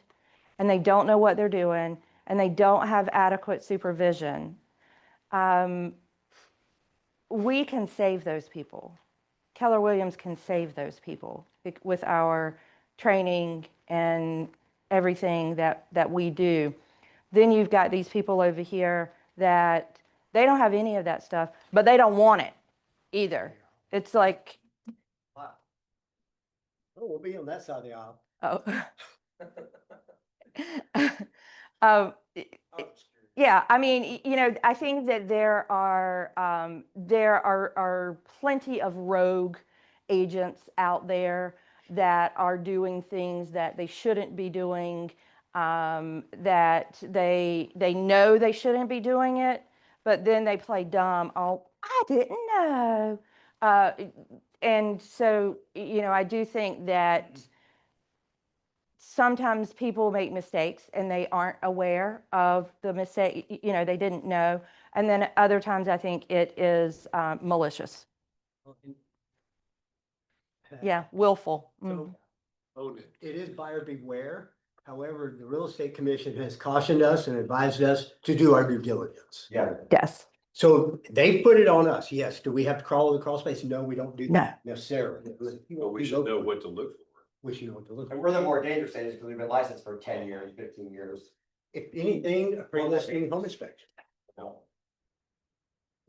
and they don't know what they're doing and they don't have adequate supervision. We can save those people. Keller Williams can save those people with our training and everything that we do. Then you've got these people over here that they don't have any of that stuff, but they don't want it either. It's like, Wow. Oh, we'll be on that side of the aisle. oh. Yeah, I mean, I think that there are plenty of rogue agents out there that are doing things that they shouldn't be doing, that they know they shouldn't be doing it, but then they play dumb. Oh, I didn't know. And so, I do think that sometimes people make mistakes and they aren't aware of the mistake, they didn't know. And then other times I think it is malicious. Yeah, willful. Mhm. So it is buyer beware. However, the real estate commission has cautioned us and advised us to do our due diligence. Yeah. Yes. So they put it on us. Yes. Do we have to crawl the crawl space? No, we don't do No. that necessarily. But we should know what to look for. We should know what to look And for. we're the more dangerous agents because we've been licensed for 10 years, 15 years. If anything, a pre-listing home inspection.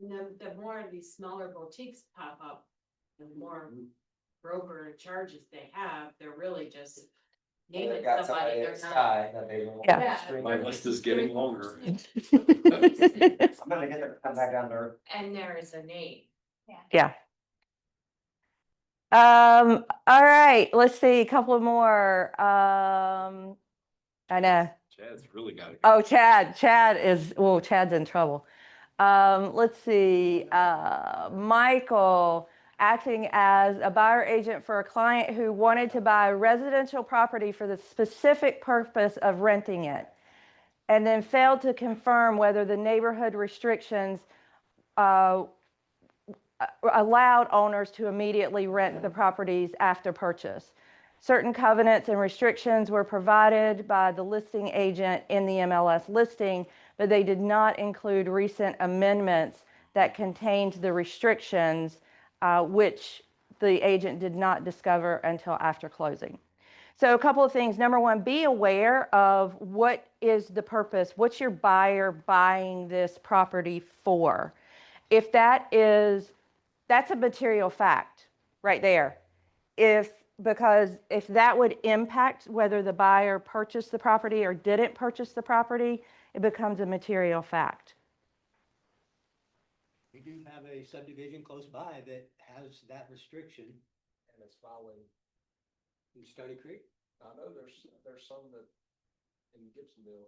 The more of these smaller boutiques pop up, the more broker charges they have, they're really just They've naming got somebody, somebody they're at not. Sky that they will. Yeah. My list is getting longer. I'm gonna get them to come back down to earth. And there is a name. Yeah. All right, let's see, a couple more. I know. Chad's really got it. Oh, Chad's in trouble. Let's see, Michael, acting as a buyer agent for a client who wanted to buy a residential property for the specific purpose of renting it, and then failed to confirm whether the neighborhood restrictions allowed owners to immediately rent the properties after purchase. Certain covenants and restrictions were provided by the listing agent in the MLS listing, but they did not include recent amendments that contained the restrictions, which the agent did not discover until after closing. So a couple of things. Number one, be aware of what is the purpose. What's your buyer buying this property for? If that's a material fact right there. Because if that would impact whether the buyer purchased the property or didn't purchase the property, it becomes a material fact. We do have a subdivision close by that has that restriction And it's following, in Stony Creek. I know there's some that in Gibsonville.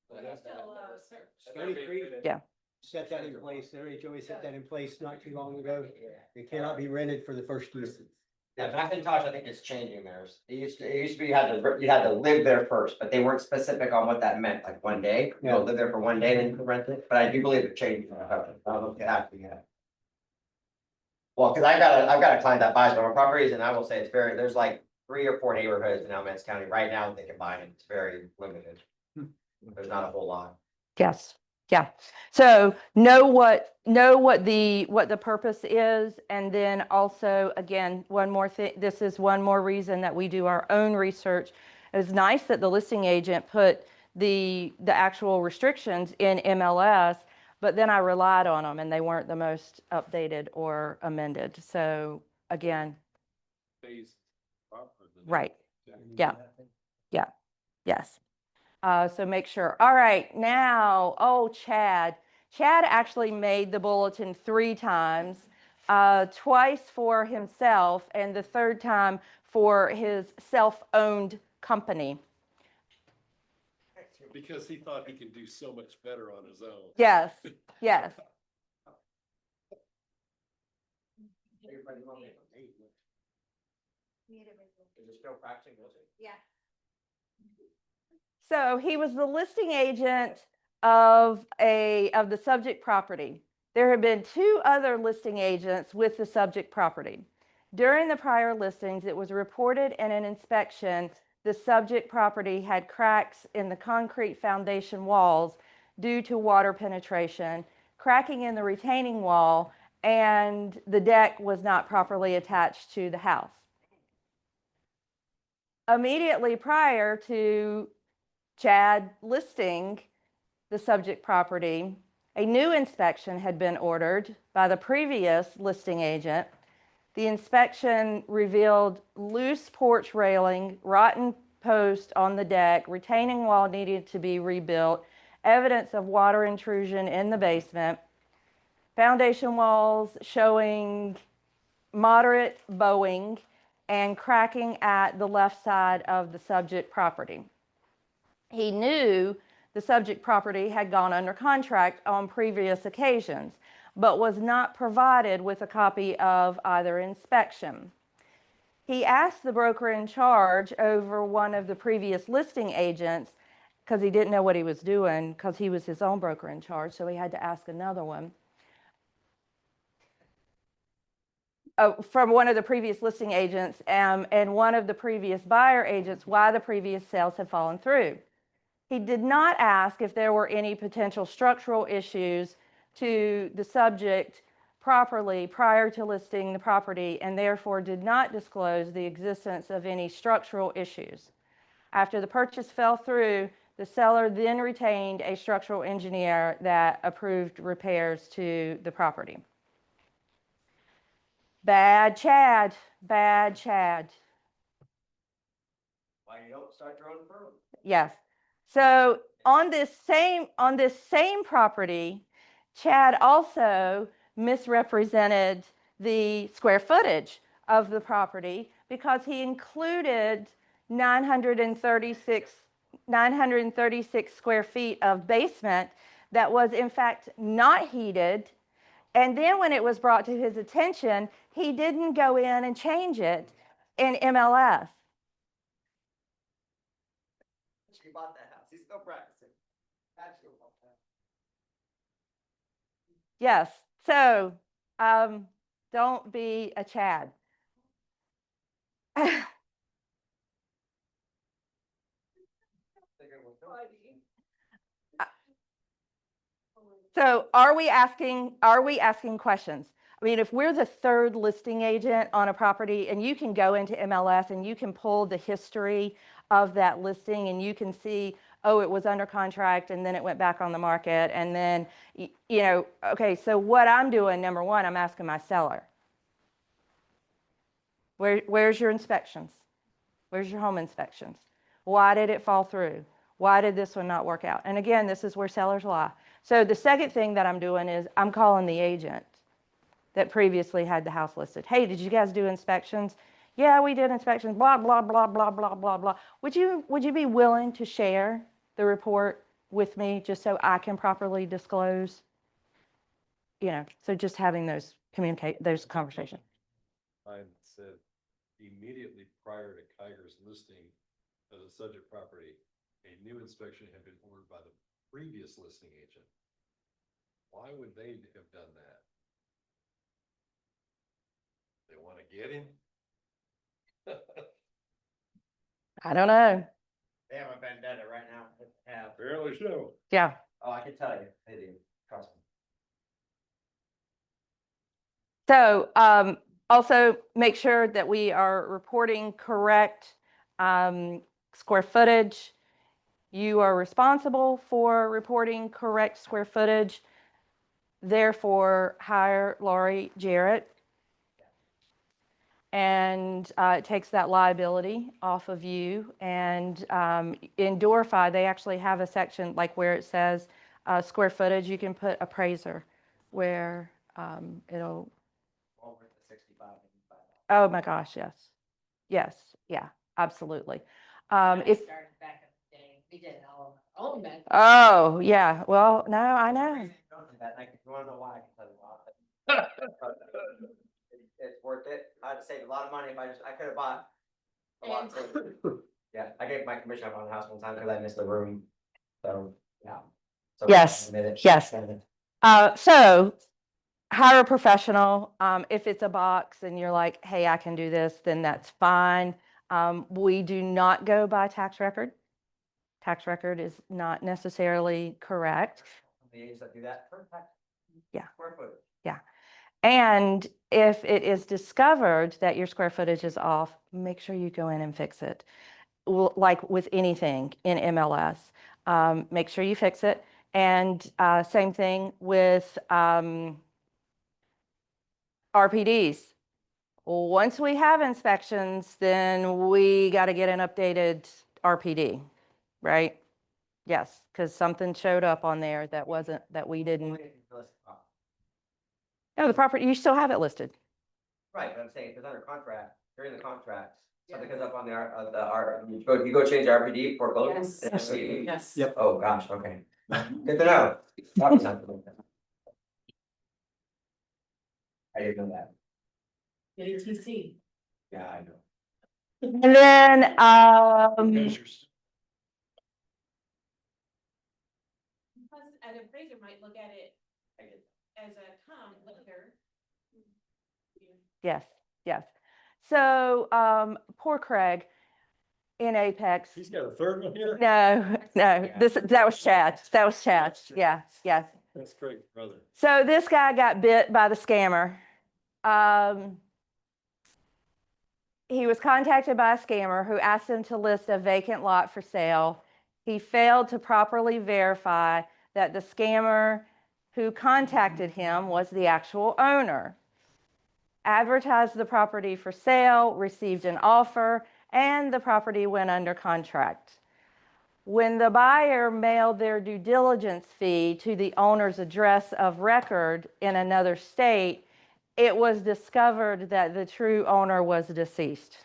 But that it's still, have that. Stony Creek. Yeah. Set that in place. Their HOA set that in place not too long ago. It cannot be rented for the first year. Yeah, McIntosh, I think is changing theirs. It used to be you had to live there first, but they weren't specific on what that meant, like one day. You don't live there for one day, then you can rent it, but I do believe it changed. I don't know if it happened yet. Well, cause I've got a client that buys my properties and I will say there's like 3 or 4 neighborhoods in Alamance County right now that they can buy it. It's very limited. There's not a whole lot. Yes. Yeah. So know what the purpose is, and then also, again, one more thing. This is one more reason that we do our own research. It's nice that the listing agent put the actual restrictions in MLS, but then I relied on them and they weren't the most updated or amended. So again, right. Yeah. Yeah. Yes. So make sure. All right, now, Chad. Chad actually made the bulletin 3 times, twice for himself and the third time for his self-owned company. Because he thought he could do so much better on his own. Yes, yes. Everybody want me- Is it still practicing, was it? Yeah. So he was the listing agent of the subject property. There have been 2 other listing agents with the subject property. During the prior listings, it was reported in an inspection the subject property had cracks in the concrete foundation walls due to water penetration, cracking in the retaining wall, and the deck was not properly attached to the house. Immediately prior to Chad listing the subject property, a new inspection had been ordered by the previous listing agent. The inspection revealed loose porch railing, rotten post on the deck, retaining wall needed to be rebuilt, evidence of water intrusion in the basement, foundation walls showing moderate bowing, and cracking at the left side of the subject property. He knew the subject property had gone under contract on previous occasions, but was not provided with a copy of either inspection. He asked the broker in charge over one of the previous listing agents, because he didn't know what he was doing, because he was his own broker in charge, so he had to ask another one. From one of the previous listing agents and one of the previous buyer agents why the previous sales had fallen through. He did not ask if there were any potential structural issues to the subject properly prior to listing the property, and therefore did not disclose the existence of any structural issues. After the purchase fell through, the seller then retained a structural engineer that approved repairs to the property. Bad Chad, bad Chad. Why you don't start your own firm? Yes. So on this same property, Chad also misrepresented the square footage of the property because he included 936 square feet of basement that was in fact not heated. And then when it was brought to his attention, he didn't go in and change it in MLS. He bought that house. He's still practicing. Actually bought that. Yes. So don't be a Chad. So are we asking questions? I mean, if we're the 3rd listing agent on a property and you can go into MLS and you can pull the history of that listing and you can see, oh, it was under contract and then it went back on the market. And then, okay, so what I'm doing, number one, I'm asking my seller, where's your inspections? Where's your home inspections? Why did it fall through? Why did this one not work out? And again, this is where sellers lie. So the second thing that I'm doing is I'm calling the agent that previously had the house listed. Hey, did you guys do inspections? Yeah, we did inspections, blah, blah, blah, blah, blah, blah, blah. Would you be willing to share the report with me just so I can properly disclose? So just having those conversations. I said immediately prior to Kiger's listing of the subject property, a new inspection had been ordered by the previous listing agent. Why would they have done that? They want to get him? I don't know. They have a vendetta right now. They have. Apparently so. Yeah. Oh, I can tell you. They do. Trust me. So also make sure that we are reporting correct square footage. You are responsible for reporting correct square footage. Therefore, hire Laurie Jarrett. And it takes that liability off of you. And in Dorify, they actually have a section like where it says square footage. You can put appraiser where it'll. Well, we're at the 65, 85. Oh my gosh, yes. Yes, yeah, absolutely. I If started back in the day. We did all our own method. Oh, yeah, well, no, I know. Don't do that, like, if you wanna know why, I can tell you why. It's worth it. I'd save a lot of money if I could have bought a lot of things. Yeah, I gave my commission up on the house one time because I missed the room, so, yeah. So, Yes, admit it. yes. So hire a professional. If it's a box and you're like, hey, I can do this, then that's fine. We do not go by tax record. Tax record is not necessarily correct. The agents that do that, per tax. Yeah. Square foot. And if it is discovered that your square footage is off, make sure you go in and fix it. Like with anything in MLS, make sure you fix it. And same thing with RPDs. Once we have inspections, then we got to get an updated RPD, right? Yes, because something showed up on there that wasn't, that we didn't. No, the property, you still have it listed. Right, but I'm saying if it's under contract, during the contract, something comes up on you go change the RPD before closing? Yes. and then we- Yes. Yep. Oh, gosh, okay. Good to know. That was something like that. I didn't know that. ATC. Yeah, I know. And then, Plus, an appraiser might look at it I get as a comp later. yes, yes. So, poor Craig in Apex. He's got a third one here? No, that was Chad. That was Chad. Yeah, yes. That's great, brother. So this guy got bit by the scammer. He was contacted by a scammer who asked him to list a vacant lot for sale. He failed to properly verify that the scammer who contacted him was the actual owner. Advertised the property for sale, received an offer, and the property went under contract. When the buyer mailed their due diligence fee to the owner's address of record in another state, it was discovered that the true owner was deceased.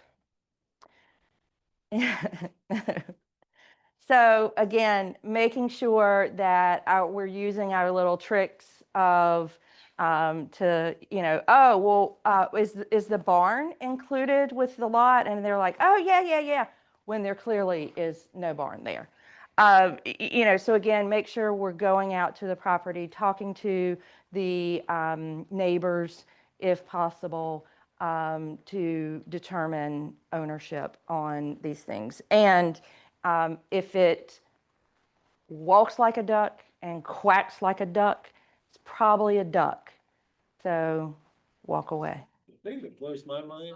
So again, making sure that we're using our little tricks of to, oh, well, is the barn included with the lot? And they're like, oh, yeah, when there clearly is no barn there. So again, make sure we're going out to the property, talking to the neighbors, if possible, to determine ownership on these things. And if it walks like a duck and quacks like a duck, it's probably a duck. So walk away. The thing that blows my mind,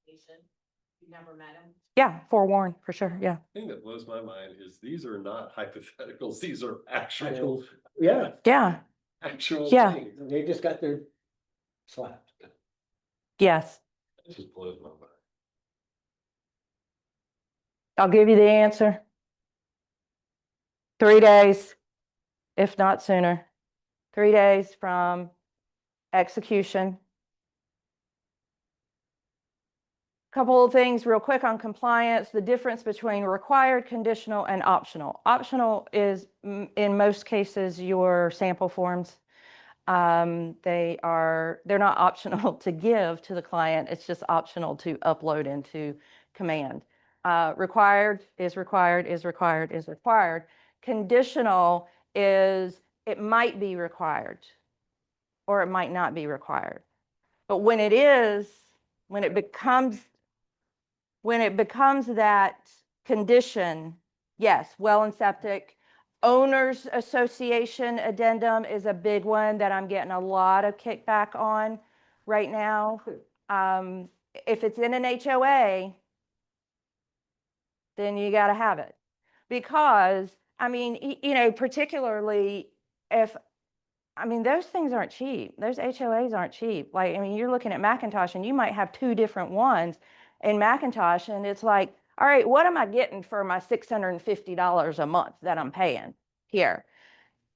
You never met him? Yeah, forewarned, for sure, yeah. thing that blows my mind is these are not hypotheticals, these are actual, Yeah, Yeah, actual Yeah. things. they just got their slapped. yes. It just blows my mind. I'll give you the answer. 3 days, if not sooner. 3 days from execution. Couple of things real quick on compliance, the difference between required, conditional, and optional. Optional is, in most cases, your sample forms. They're not optional to give to the client, it's just optional to upload into Command. Required is required, is required, is required. Conditional is, it might be required, or it might not be required. But when it is, when it becomes that condition, yes, well and septic. Owners Association addendum is a big one that I'm getting a lot of kickback on right now. If it's in an HOA, then you got to have it. Because, particularly if, those things aren't cheap. Those HOAs aren't cheap. You're looking at Macintosh and you might have 2 different ones in Macintosh, and it's like, all right, what am I getting for my $650 a month that I'm paying here?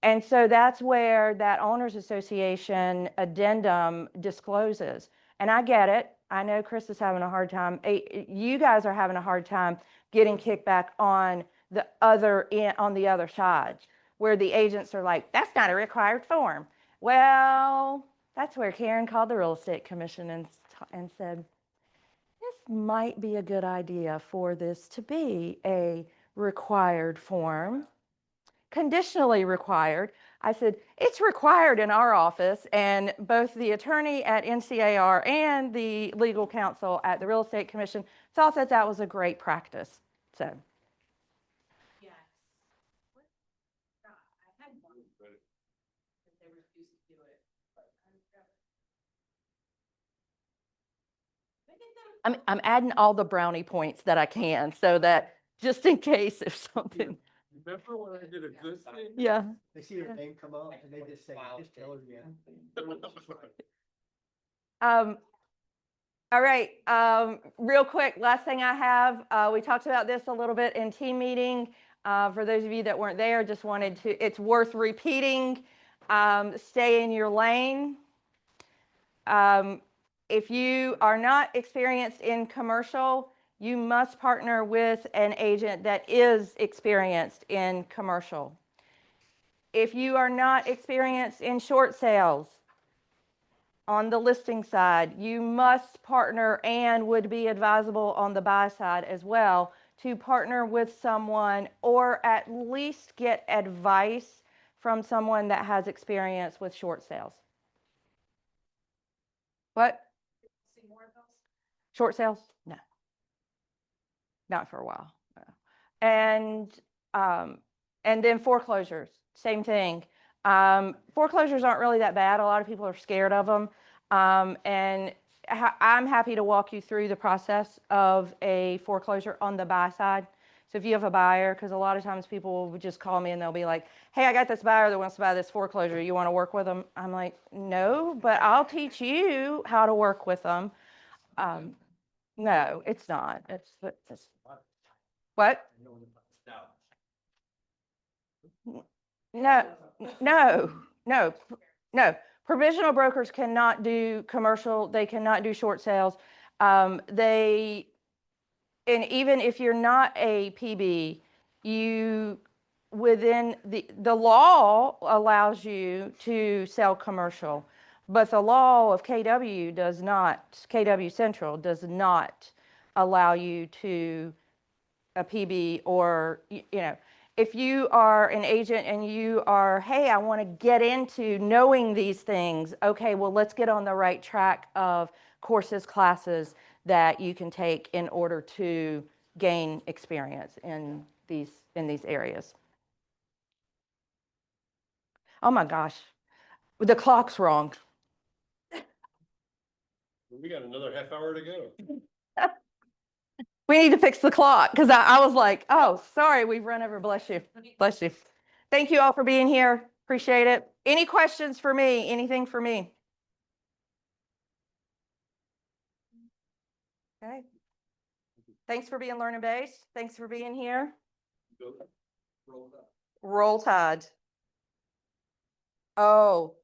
And so that's where that Owners Association addendum discloses. And I get it. I know Chris is having a hard time. You guys are having a hard time getting kickback on on the other side, where the agents are like, that's not a required form. Well, that's where Karen called the real estate commission and said, this might be a good idea for this to be a required form, conditionally required. I said, it's required in our office, and both the attorney at NCAR and the legal counsel at the real estate commission thought that that was a great practice. So, Yes. What? I had one. But they refused to do it. But I'm adding all the brownie points that I can, so that just in case if something, Remember when I did a good thing? yeah. They see your name come up and they just say, just tell her, yeah. All right, real quick, last thing I have, we talked about this a little bit in team meeting. For those of you that weren't there, just wanted to, it's worth repeating. Stay in your lane. If you are not experienced in commercial, you must partner with an agent that is experienced in commercial. If you are not experienced in short sales, on the listing side, you must partner and would be advisable on the buy side as well to partner with someone or at least get advice from someone that has experience with short sales. What? see more of those? Short sales? No. Not for a while. No. And then foreclosures, same thing. Foreclosures aren't really that bad. A lot of people are scared of them. And I'm happy to walk you through the process of a foreclosure on the buy side. So if you have a buyer, because a lot of times people will just call me and they'll be like, hey, I got this buyer that wants to buy this foreclosure. You want to work with them? I'm like, no, but I'll teach you how to work with them. No, it's not. It's what? No. Provisional brokers cannot do commercial. They cannot do short sales. And even if you're not a PB, within the law allows you to sell commercial, but the law of KW Central does not allow you to a PB or, if you are an agent and you are, hey, I want to get into knowing these things. Okay, well, let's get on the right track of courses, classes that you can take in order to gain experience in these areas. Oh my gosh, the clock's wrong. We got another half hour to go. We need to fix the clock because I was like, oh, sorry, we've run over. Bless you. Bless you. Thank you all for being here. Appreciate it. Any questions for me? Anything for me? Okay. Thanks for being Learning Base. Thanks for being here. Roll Tide. Oh,